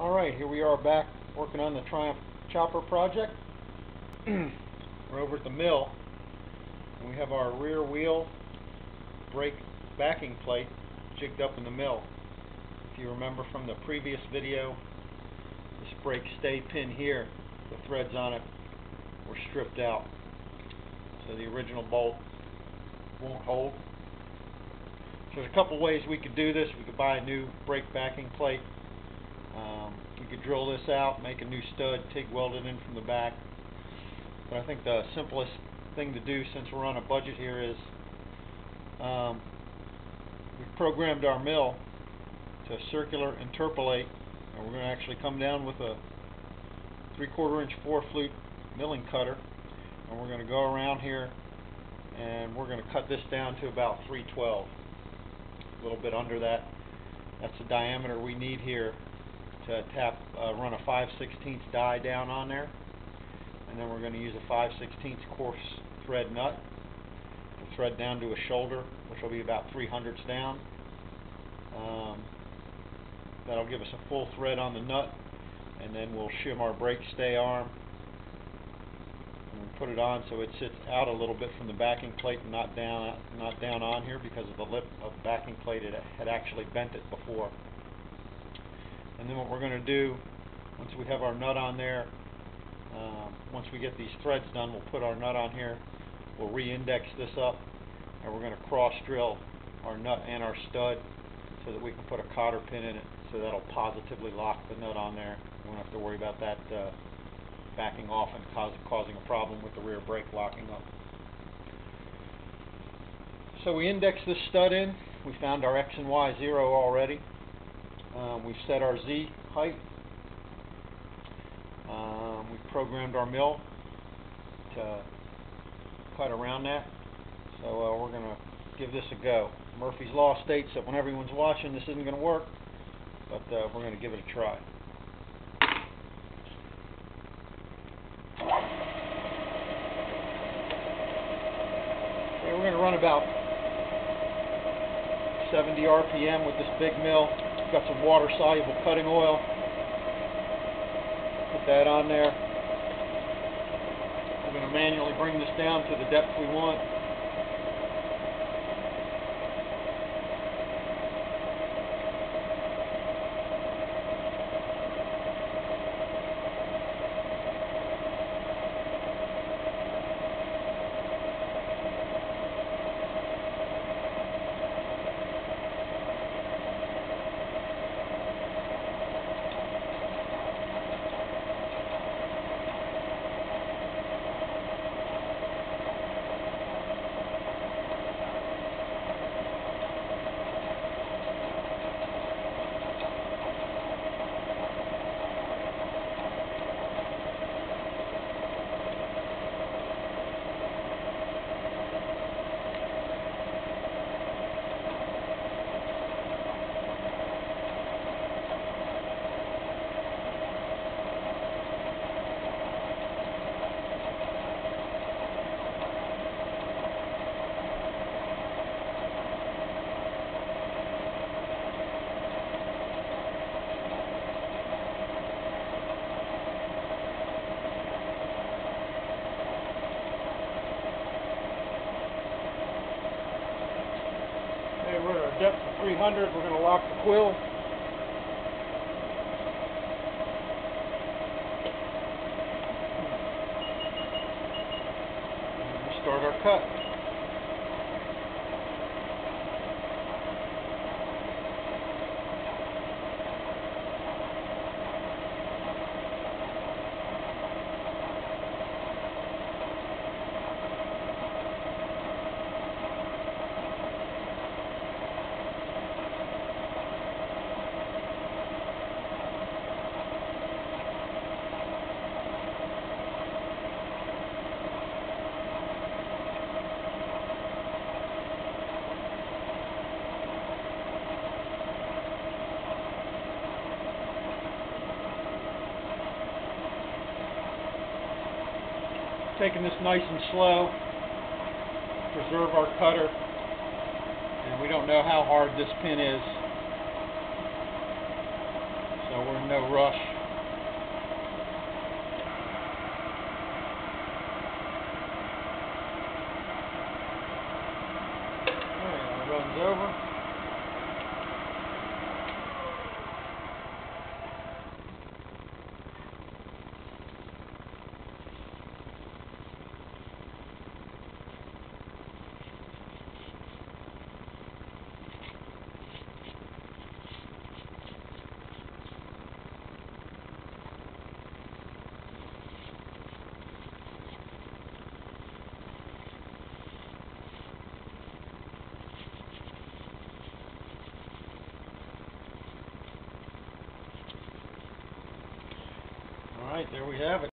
Alright, here we are back working on the Triumph chopper project. We're over at the mill and we have our rear wheel brake backing plate jigged up in the mill. If you remember from the previous video, this brake stay pin here, the threads on it were stripped out, so the original bolt won't hold. So there's a couple ways we could do this. We could buy a new brake backing plate. We could drill this out, make a new stud, TIG weld it in from the back. But I think the simplest thing to do, since we're on a budget here, is we've programmed our mill to circular interpolate, and we're going to actually come down with a 3/4 inch 4-flute milling cutter, and we're going to go around here and we're going to cut this down to about 3/12, a little bit under that. That's the diameter we need here to run a 5/16 die down on there, and then we're going to use a 5/16 coarse thread nut to thread down to a shoulder, which will be about 3/100 down. That'll give us a full thread on the nut, and then we'll shim our brake stay arm and we put it on so it sits out a little bit from the backing plate and not down on here, because of the lip of the backing plate. It had actually bent it before. And then what we're going to do, once we have our nut on there, once we get these threads done, we'll put our nut on here, we'll re-index this up, and we're going to cross drill our nut and our stud so that we can put a cotter pin in it, so that'll positively lock the nut on there. We won't have to worry about that backing off and causing a problem with the rear brake locking up. So we indexed this stud in. We found our X and Y 0 already. We've set our Z height. We've programmed our mill to cut around that. So we're going to give this a go. Murphy's Law states that when everyone's watching, this isn't going to work, but we're going to give it a try. Okay, we're going to run about 70 RPM with this big mill. Got some water-soluble cutting oil. Put that on there. We're going to manually bring this down to the depth we want. We're at our depth of 300. We're going to lock the quill. And we'll start our cut. Taking this nice and slow, preserve our cutter, and we don't know how hard this pin is, So we're in no rush. There, it runs over. All right, there we have it.